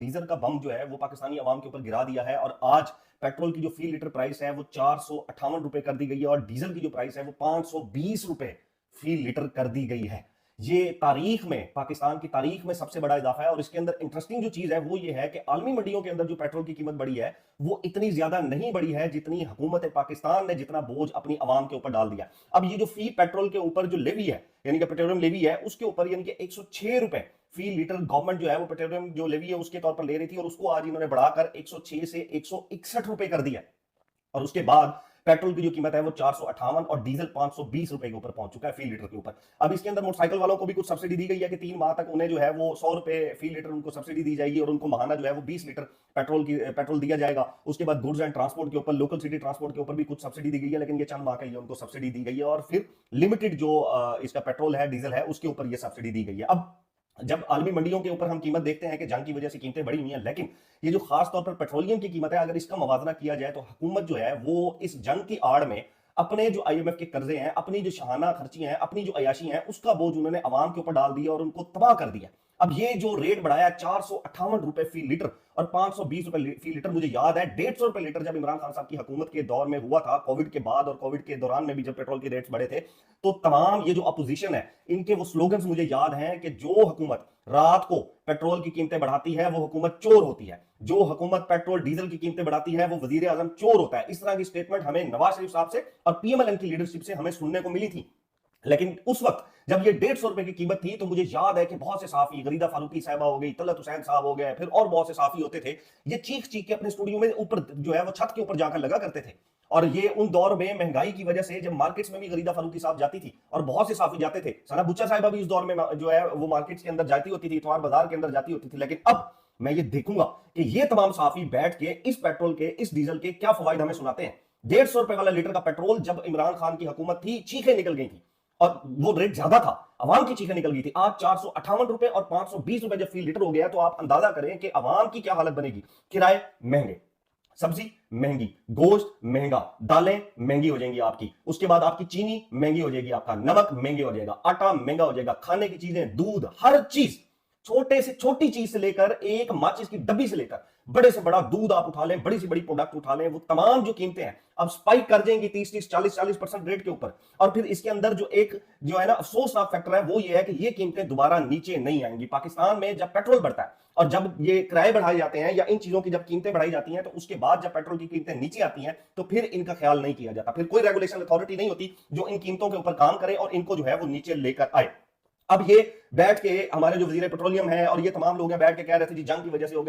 Diesel का बम जो है वो पाकिस्तानी अवाम के ऊपर गिरा दिया है और आज पेट्रोल की जो फी लीटर प्राइस है वो 458 रुपए कर दी गई है और डीजल की जो प्राइस है वो 520 रुपए फी लीटर कर दी गई है। ये तारीख में, पाकिस्तान की तारीख में सबसे बड़ा इजाफा है और इसके अंदर इंटरेस्टिंग जो चीज है वो ये है कि आलमी मंडियों के अंदर जो पेट्रोल की कीमत बढ़ी है वो इतनी ज्यादा नहीं बढ़ी है जितनी हुकूमत पाकिस्तान ने जितना बोझ अपनी आवाम के ऊपर डाल दिया। अब ये जो फी पेट्रोल के ऊपर जो लेवी है यानी कि पेट्रोलियम लेवी है उसके ऊपर यानी कि 106 रुपए फी लीटर गवर्नमेंट जो है वो पेट्रोलियम जो लेवी है उसके तौर पर ले रही थी और उसको आज इन्होंने बढ़ाकर 106 से 161 रुपए कर दिया और उसके बाद पेट्रोल की जो कीमत है वो 458 और डीजल 520 रुपए के ऊपर पहुंच चुका है फी लीटर के ऊपर। अब इसके अंदर मोटरसाइकिल वालों को भी कुछ सब्सिडी दी गई है कि 3 माह तक उन्हें जो है वो 100 रुपए फी लीटर उनको सब्सिडी दी जाएगी और उनको महाना जो है वो 20 लीटर पेट्रोल दिया जाएगा। उसके बाद गुड्स एंड ट्रांसपोर्ट के ऊपर, लोकल सिटी ट्रांसपोर्ट के ऊपर भी कुछ सब्सिडी दी गई है, लेकिन ये चंद माह के लिए उनको सब्सिडी दी गई है और फिर लिमिटेड जो इसका पेट्रोल है, डीजल है, उसके ऊपर ये सब्सिडी दी गई है। अब जब आलमी मंडियों के ऊपर हम कीमत देखते हैं कि जंग की वजह से कीमतें बढ़ी हुई हैं, लेकिन ये जो खास तौर पर पेट्रोलियम की कीमत है अगर इसका मवाजना किया जाए तो हुकूमत जो है वो इस जंग की आड़ में अपने जो आईएमएफ के कर्जे हैं, अपनी जो शहाना खर्ची हैं, अपनी जो अयाशी हैं, उसका बोझ उन्होंने अवाम के ऊपर डाल दिया और उनको तबाह कर दिया। अब ये जो रेट बढ़ाया 458 रुपए फी लीटर और 520 रुपए फी लीटर, मुझे याद है 150 रुपए लीटर जब इमरान खान साहब की हुकूमत के दौर में हुआ था, कोविड के बाद और कोविड के दौरान में भी जब पेट्रोल के रेट्स बढ़े थे, तो तमाम ये जो अपोजिशन है इनके वो स्लोगन्स मुझे याद हैं कि जो हुकूमत रात को पेट्रोल की कीमतें बढ़ाती है वो हुकूमत चोर होती है, जो हुकूमत पेट्रोल डीजल की कीमतें बढ़ाती है वो वजीर आजम चोर होता है। इस तरह की स्टेटमेंट हमें नवाज शरीफ साहब से और पीएमएलएन की लीडरशिप से हमें सुनने को मिली थी। लेकिन उस वक्त जब ये 150 रुपए की कीमत थी तो मुझे याद है कि बहुत से साफी, गरीदा फारूकी साहबा हो गई, तलत हुसैन साहब हो गए, फिर और बहुत से साफी होते थे, ये चीख चीख के अपने स्टूडियो में ऊपर जो है वो छत के ऊपर जाकर लगा करते थे। और ये उन दौर में महंगाई की वजह से जब मार्केट्स में भी गरीदा फारूकी साहब जाती थी और बहुत से साफी जाते थे, सना बुच्चा साहिबा भी इस दौर में जो है वो मार्केट्स के अंदर जाती होती थी, इतवार बाजार के अंदर जाती होती थी। लेकिन अब मैं ये देखूंगा कि ये तमाम साफी बैठ के इस पेट्रोल के, इस डीजल के क्या फवाइद हमें सुनाते हैं। 150 रुपए वाला लीटर का पेट्रोल जब इमरान खान की हुकूमत थी चीखें निकल गई थी और वो रेट ज्यादा था, अवाम की चीखें निकल गई थी। आज 458 रुपए और 520 रुपए जब फी लीटर हो गया तो आप अंदाजा करें कि अवाम की क्या हालत बनेगी। किराए महंगे, सब्जी महंगी, गोश्त महंगा, दालें महंगी हो जाएंगी आपकी, उसके बाद आपकी चीनी महंगी हो जाएगी, आपका नमक महंगे हो जाएगा, आटा महंगा हो जाएगा, खाने की चीजें, दूध, हर चीज, छोटे से छोटी चीज से लेकर एक माचिस की डब्बी से लेकर बड़े से बड़ा दूध आप उठा लें, बड़ी से बड़ी प्रोडक्ट उठा लें, वो तमाम जो कीमतें हैं अब स्पाइक कर जाएंगी 30-30, 40-40% रेट के ऊपर। और फिर इसके अंदर जो एक जो है ना अफसोसनाक फैक्टर है वो ये है कि ये कीमतें दोबारा नीचे नहीं आएंगी। पाकिस्तान में जब पेट्रोल बढ़ता है और जब ये किराए बढ़ाए जाते हैं या इन चीजों की जब कीमतें बढ़ाई जाती हैं तो उसके बाद जब पेट्रोल की कीमतें नीचे आती हैं तो फिर इनका ख्याल नहीं किया जाता, फिर कोई रेगुलेशन अथॉरिटी नहीं होती जो इन कीमतों के ऊपर काम करे और इनको जो है वो नीचे लेकर आए। अब ये बैठ के हमारे जो वजीर पेट्रोलियम है और ये तमाम लोग हैं बैठ के कह रहे थे जी जंग की वजह से हो गया,